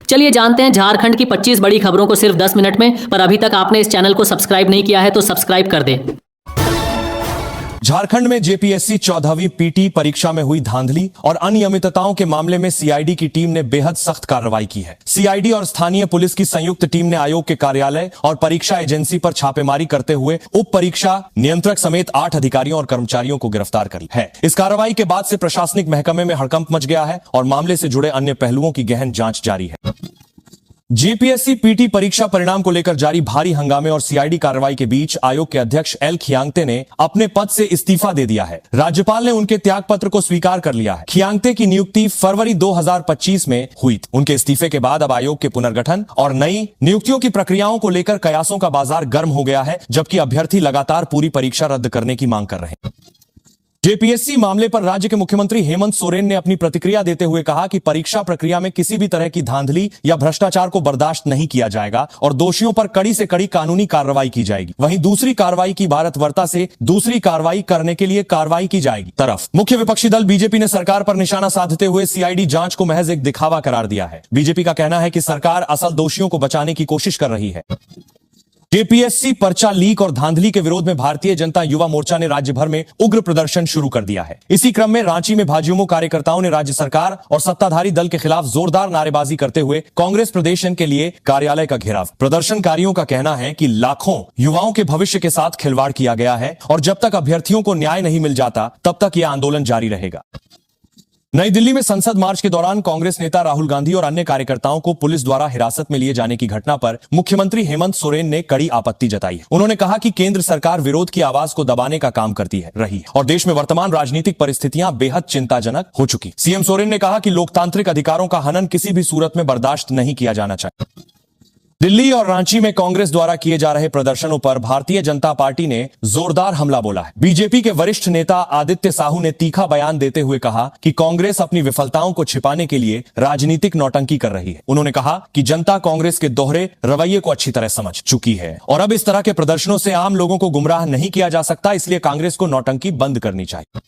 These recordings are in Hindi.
चलिए जानते हैं झारखंड की 25 बड़ी खबरों को सिर्फ 10 मिनट में। पर अभी तक आपने इस चैनल को सब्सक्राइब नहीं किया है तो सब्सक्राइब कर दें। झारखंड में जेपीएससी 14वीं पीटी परीक्षा में हुई धांधली और अनियमितताओं के मामले में सीआईडी की टीम ने बेहद सख्त कार्रवाई की है। सीआईडी और स्थानीय पुलिस की संयुक्त टीम ने आयोग के कार्यालय और परीक्षा एजेंसी पर छापेमारी करते हुए उप परीक्षा नियंत्रक समेत 8 अधिकारियों और कर्मचारियों को गिरफ्तार कर लिया है। इस कार्रवाई के बाद से प्रशासनिक महकमे में हड़कंप मच गया है और मामले से जुड़े अन्य पहलुओं की गहन जांच जारी है। जेपीएससी पीटी परीक्षा परिणाम को लेकर जारी भारी हंगामे और सीआईडी कार्रवाई के बीच आयोग के अध्यक्ष एल खियांगते ने अपने पद से इस्तीफा दे दिया है। राज्यपाल ने उनके त्यागपत्र को स्वीकार कर लिया है। खियांगते की नियुक्ति फरवरी 2025 में हुई थी। उनके इस्तीफे के बाद अब आयोग के पुनर्गठन और नई नियुक्तियों की प्रक्रियाओं को लेकर कयासों का बाजार गर्म हो गया है, जबकि अभ्यर्थी लगातार पूरी परीक्षा रद्द करने की मांग कर रहे हैं। जेपीएससी मामले पर राज्य के मुख्यमंत्री हेमंत सोरेन ने अपनी प्रतिक्रिया देते हुए कहा कि परीक्षा प्रक्रिया में किसी भी तरह की धांधली या भ्रष्टाचार को बर्दाश्त नहीं किया जाएगा और दोषियों पर कड़ी से कड़ी कानूनी कार्रवाई की जाएगी। वहीं दूसरी कार्रवाई की भारत वार्ता से दूसरी कार्रवाई करने के लिए कार्रवाई की जाएगी। तरफ मुख्य विपक्षी दल बीजेपी ने सरकार पर निशाना साधते हुए सीआईडी जांच को महज एक दिखावा करार दिया है। बीजेपी का कहना है कि सरकार असल दोषियों को बचाने की कोशिश कर रही है। जेपीएससी पर्चा लीक और धांधली के विरोध में भारतीय जनता युवा मोर्चा ने राज्य भर में उग्र प्रदर्शन शुरू कर दिया है। इसी क्रम में रांची में भाजयुमो कार्यकर्ताओं ने राज्य सरकार और सत्ताधारी दल के खिलाफ जोरदार नारेबाजी करते हुए कांग्रेस प्रदेशन के लिए कार्यालय का घेराव। प्रदर्शनकारियों का कहना है कि लाखों युवाओं के भविष्य के साथ खिलवाड़ किया गया है और जब तक अभ्यर्थियों को न्याय नहीं मिल जाता तब तक यह आंदोलन जारी रहेगा। नई दिल्ली में संसद मार्च के दौरान कांग्रेस नेता राहुल गांधी और अन्य कार्यकर्ताओं को पुलिस द्वारा हिरासत में लिए जाने की घटना पर मुख्यमंत्री हेमंत सोरेन ने कड़ी आपत्ति जताई है। उन्होंने कहा कि केंद्र सरकार विरोध की आवाज को दबाने का काम करती रही और देश में वर्तमान राजनीतिक परिस्थितियां बेहद चिंताजनक हो चुकी। सीएम सोरेन ने कहा कि लोकतांत्रिक अधिकारों का हनन किसी भी सूरत में बर्दाश्त नहीं किया जाना चाहिए। दिल्ली और रांची में कांग्रेस द्वारा किए जा रहे प्रदर्शनों पर भारतीय जनता पार्टी ने जोरदार हमला बोला है। बीजेपी के वरिष्ठ नेता आदित्य साहू ने तीखा बयान देते हुए कहा कि कांग्रेस अपनी विफलताओं को छिपाने के लिए राजनीतिक नौटंकी कर रही है। उन्होंने कहा कि जनता कांग्रेस के दोहरे रवैये को अच्छी तरह समझ चुकी है और अब इस तरह के प्रदर्शनों से आम लोगों को गुमराह नहीं किया जा सकता, इसलिए कांग्रेस को नौटंकी बंद करनी चाहिए।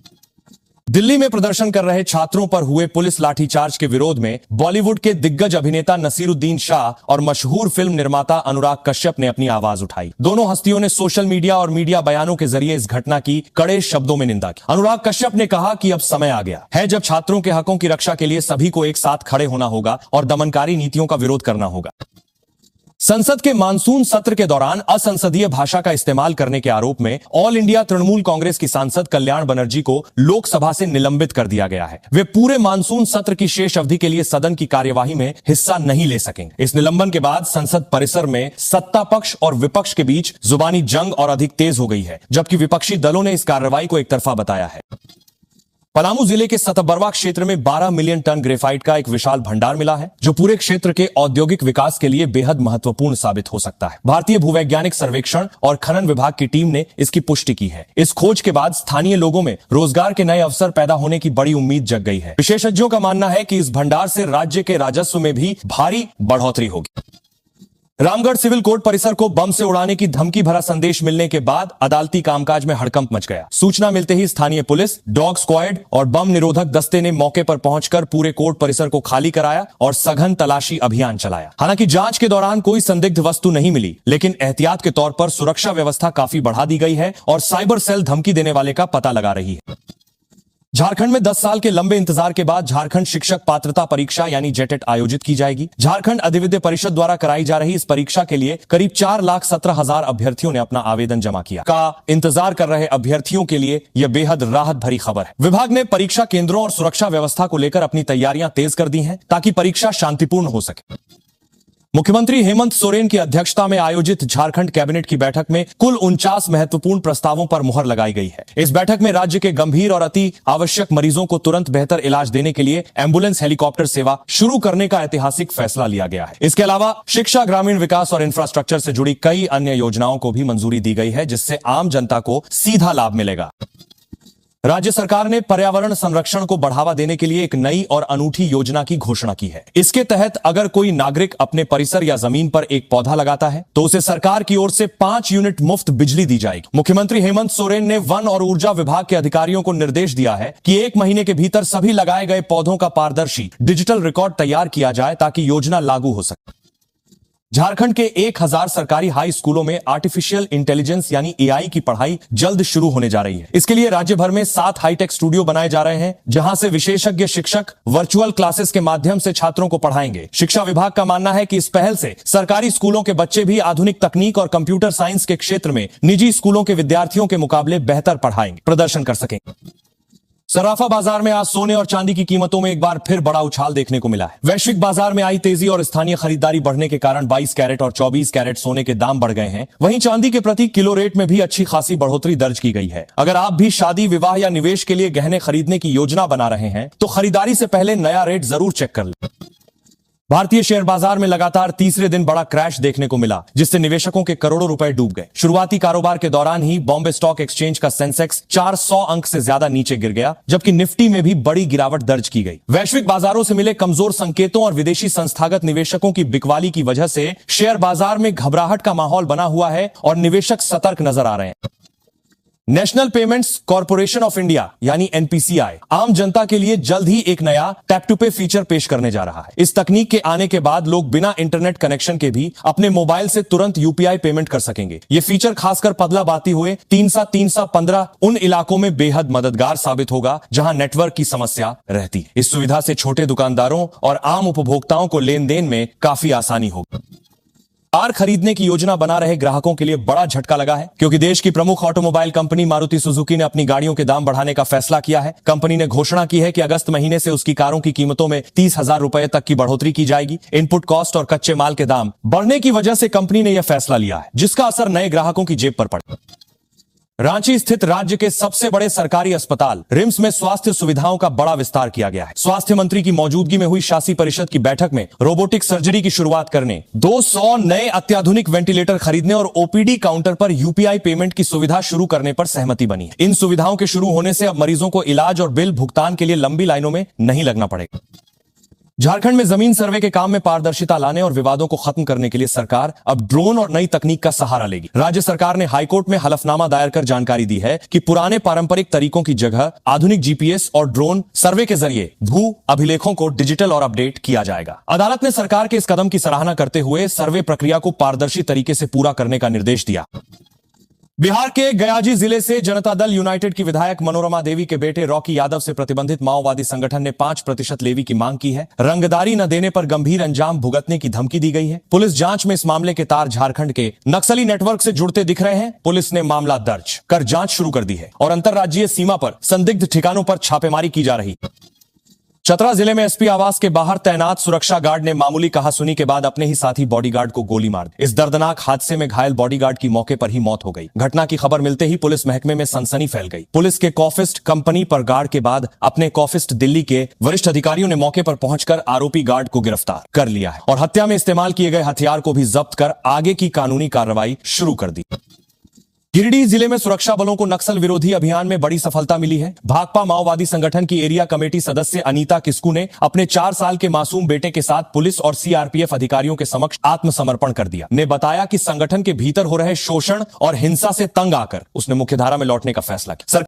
दिल्ली में प्रदर्शन कर रहे छात्रों पर हुए पुलिस लाठीचार्ज के विरोध में बॉलीवुड के दिग्गज अभिनेता नसीरुद्दीन शाह और मशहूर फिल्म निर्माता अनुराग कश्यप ने अपनी आवाज उठाई। दोनों हस्तियों ने सोशल मीडिया और मीडिया बयानों के जरिए इस घटना की कड़े शब्दों में निंदा की। अनुराग कश्यप ने कहा कि अब समय आ गया है जब छात्रों के हकों की रक्षा के लिए सभी को एक साथ खड़े होना होगा और दमनकारी नीतियों का विरोध करना होगा। संसद के मानसून सत्र के दौरान असंसदीय भाषा का इस्तेमाल करने के आरोप में ऑल इंडिया तृणमूल कांग्रेस की सांसद कल्याण बनर्जी को लोकसभा से निलंबित कर दिया गया है। वे पूरे मानसून सत्र की शेष अवधि के लिए सदन की कार्यवाही में हिस्सा नहीं ले सकेंगे। इस निलंबन के बाद संसद परिसर में सत्ता पक्ष और विपक्ष के बीच जुबानी जंग और अधिक तेज हो गई है, जबकि विपक्षी दलों ने इस कार्रवाई को एक तरफा बताया है। पलामू जिले के सतबरवा क्षेत्र में 12 मिलियन टन ग्रेफाइट का एक विशाल भंडार मिला है, जो पूरे क्षेत्र के औद्योगिक विकास के लिए बेहद महत्वपूर्ण साबित हो सकता है। भारतीय भूवैज्ञानिक सर्वेक्षण और खनन विभाग की टीम ने इसकी पुष्टि की है। इस खोज के बाद स्थानीय लोगों में रोजगार के नए अवसर पैदा होने की बड़ी उम्मीद जग गई है। विशेषज्ञों का मानना है कि इस भंडार से राज्य के राजस्व में भी भारी बढ़ोतरी होगी। रामगढ़ सिविल कोर्ट परिसर को बम से उड़ाने की धमकी भरा संदेश मिलने के बाद अदालती कामकाज में हड़कंप मच गया। सूचना मिलते ही स्थानीय पुलिस, डॉग स्क्वाड और बम निरोधक दस्ते ने मौके पर पहुंचकर पूरे कोर्ट परिसर को खाली कराया और सघन तलाशी अभियान चलाया। हालांकि जांच के दौरान कोई संदिग्ध वस्तु नहीं मिली, लेकिन एहतियात के तौर पर सुरक्षा व्यवस्था काफी बढ़ा दी गई है और साइबर सेल धमकी देने वाले का पता लगा रही है। झारखंड में 10 साल के लंबे इंतजार के बाद झारखंड शिक्षक पात्रता परीक्षा यानी जेटेट आयोजित की जाएगी। झारखंड अधिविद्य परिषद द्वारा कराई जा रही इस परीक्षा के लिए करीब 4,17,000 अभ्यर्थियों ने अपना आवेदन जमा किया। का इंतजार कर रहे अभ्यर्थियों के लिए यह बेहद राहत भरी खबर है। विभाग ने परीक्षा केंद्रों और सुरक्षा व्यवस्था को लेकर अपनी तैयारियां तेज कर दी हैं, ताकि परीक्षा शांतिपूर्ण हो सके। मुख्यमंत्री हेमंत सोरेन की अध्यक्षता में आयोजित झारखंड कैबिनेट की बैठक में कुल 49 महत्वपूर्ण प्रस्तावों पर मुहर लगाई गई है। इस बैठक में राज्य के गंभीर और अति आवश्यक मरीजों को तुरंत बेहतर इलाज देने के लिए एम्बुलेंस हेलीकॉप्टर सेवा शुरू करने का ऐतिहासिक फैसला लिया गया है। इसके अलावा शिक्षा, ग्रामीण विकास और इंफ्रास्ट्रक्चर से जुड़ी कई अन्य योजनाओं को भी मंजूरी दी गई है, जिससे आम जनता को सीधा लाभ मिलेगा। राज्य सरकार ने पर्यावरण संरक्षण को बढ़ावा देने के लिए एक नई और अनूठी योजना की घोषणा की है। इसके तहत अगर कोई नागरिक अपने परिसर या जमीन पर एक पौधा लगाता है तो उसे सरकार की ओर से 5 यूनिट मुफ्त बिजली दी जाएगी। मुख्यमंत्री हेमंत सोरेन ने वन और ऊर्जा विभाग के अधिकारियों को निर्देश दिया है कि 1 महीने के भीतर सभी लगाए गए पौधों का पारदर्शी डिजिटल रिकॉर्ड तैयार किया जाए ताकि योजना लागू हो सके। झारखंड के 1000 सरकारी हाई स्कूलों में आर्टिफिशियल इंटेलिजेंस यानी एआई की पढ़ाई जल्द शुरू होने जा रही है। इसके लिए राज्य भर में 7 हाईटेक स्टूडियो बनाए जा रहे हैं, जहां से विशेषज्ञ शिक्षक वर्चुअल क्लासेस के माध्यम से छात्रों को पढ़ाएंगे। शिक्षा विभाग का मानना है कि इस पहल से सरकारी स्कूलों के बच्चे भी आधुनिक तकनीक और कंप्यूटर साइंस के क्षेत्र में निजी स्कूलों के विद्यार्थियों के मुकाबले बेहतर प्रदर्शन कर सकेंगे। सराफा बाजार में आज सोने और चांदी की कीमतों में एक बार फिर बड़ा उछाल देखने को मिला है। वैश्विक बाजार में आई तेजी और स्थानीय खरीदारी बढ़ने के कारण 22 कैरेट और 24 कैरेट सोने के दाम बढ़ गए हैं। वहीं चांदी के प्रति किलो रेट में भी अच्छी खासी बढ़ोतरी दर्ज की गई है। अगर आप भी शादी, विवाह या निवेश के लिए गहने खरीदने की योजना बना रहे हैं तो खरीदारी से पहले नया रेट जरूर चेक कर लें। भारतीय शेयर बाजार में लगातार तीसरे दिन बड़ा क्रैश देखने को मिला, जिससे निवेशकों के करोड़ों रुपए डूब गए। शुरुआती कारोबार के दौरान ही बॉम्बे स्टॉक एक्सचेंज का सेंसेक्स 400 अंक से ज्यादा नीचे गिर गया, जबकि निफ्टी में भी बड़ी गिरावट दर्ज की गई। वैश्विक बाजारों से मिले कमजोर संकेतों और विदेशी संस्थागत निवेशकों की बिकवाली की वजह से शेयर बाजार में घबराहट का माहौल बना हुआ है और निवेशक सतर्क नजर आ रहे हैं। National payments corporation of India यानी एनपीसीआई आम जनता के लिए जल्द ही एक नया टैप टू पे फीचर पेश करने जा रहा है। इस तकनीक के आने के बाद लोग बिना इंटरनेट कनेक्शन के भी अपने मोबाइल से तुरंत यूपीआई पेमेंट कर सकेंगे। ये फीचर खासकर पदलाबाती हुए 3सा 15 उन इलाकों में बेहद मददगार साबित होगा जहां नेटवर्क की समस्या रहती है। इस सुविधा से छोटे दुकानदारों और आम उपभोक्ताओं को लेन देन में काफी आसानी होगी। कार खरीदने की योजना बना रहे ग्राहकों के लिए बड़ा झटका लगा है, क्योंकि देश की प्रमुख ऑटोमोबाइल कंपनी मारुति सुजुकी ने अपनी गाड़ियों के दाम बढ़ाने का फैसला किया है। कंपनी ने घोषणा की है कि अगस्त महीने से उसकी कारों की कीमतों में 30,000 रुपए तक की बढ़ोतरी की जाएगी। इनपुट कॉस्ट और कच्चे माल के दाम बढ़ने की वजह से कंपनी ने यह फैसला लिया है, जिसका असर नए ग्राहकों की जेब पर पड़ा। रांची स्थित राज्य के सबसे बड़े सरकारी अस्पताल रिम्स में स्वास्थ्य सुविधाओं का बड़ा विस्तार किया गया है। स्वास्थ्य मंत्री की मौजूदगी में हुई शासी परिषद की बैठक में रोबोटिक सर्जरी की शुरुआत करने, 200 नए अत्याधुनिक वेंटिलेटर खरीदने और ओपीडी काउंटर पर यूपीआई पेमेंट की सुविधा शुरू करने पर सहमति बनी है। इन सुविधाओं के शुरू होने से अब मरीजों को इलाज और बिल भुगतान के लिए लंबी लाइनों में नहीं लगना पड़ेगा। झारखंड में जमीन सर्वे के काम में पारदर्शिता लाने और विवादों को खत्म करने के लिए सरकार अब ड्रोन और नई तकनीक का सहारा लेगी। राज्य सरकार ने हाईकोर्ट में हलफनामा दायर कर जानकारी दी है कि पुराने पारंपरिक तरीकों की जगह आधुनिक जीपीएस और ड्रोन सर्वे के जरिए भू अभिलेखों को डिजिटल और अपडेट किया जाएगा। अदालत ने सरकार के इस कदम की सराहना करते हुए सर्वे प्रक्रिया को पारदर्शी तरीके से पूरा करने का निर्देश दिया। बिहार के गयाजी जिले से जनता दल यूनाइटेड की विधायक मनोरमा देवी के बेटे रॉकी यादव से प्रतिबंधित माओवादी संगठन ने 5% लेवी की मांग की है। रंगदारी न देने पर गंभीर अंजाम भुगतने की धमकी दी गई है। पुलिस जांच में इस मामले के तार झारखंड के नक्सली नेटवर्क से जुड़ते दिख रहे हैं। पुलिस ने मामला दर्ज कर जांच शुरू कर दी है और अंतर्राज्यीय सीमा पर संदिग्ध ठिकानों पर छापेमारी की जा रही है। चतरा जिले में एसपी आवास के बाहर तैनात सुरक्षा गार्ड ने मामूली कहासुनी के बाद अपने ही साथी बॉडीगार्ड को गोली मार दी। इस दर्दनाक हादसे में घायल बॉडीगार्ड की मौके पर ही मौत हो गई। घटना की खबर मिलते ही पुलिस महकमे में सनसनी फैल गई। पुलिस के कॉफिस्ट कंपनी पर गार्ड के बाद अपने कॉफिस्ट दिल्ली के वरिष्ठ अधिकारियों ने मौके पर पहुंचकर आरोपी गार्ड को गिरफ्तार कर लिया है और हत्या में इस्तेमाल किए गए हथियार को भी जब्त कर आगे की कानूनी कार्रवाई शुरू कर दी। गिरिडीह जिले में सुरक्षा बलों को नक्सल विरोधी अभियान में बड़ी सफलता मिली है। भाकपा माओवादी संगठन की एरिया कमेटी सदस्य अनीता किस्कू ने अपने 4 साल के मासूम बेटे के साथ पुलिस और सीआरपीएफ अधिकारियों के समक्ष आत्मसमर्पण कर दिया। ने बताया कि संगठन के भीतर हो रहे शोषण और हिंसा से तंग आकर उसने मुख्यधारा में लौटने का फैसला किया।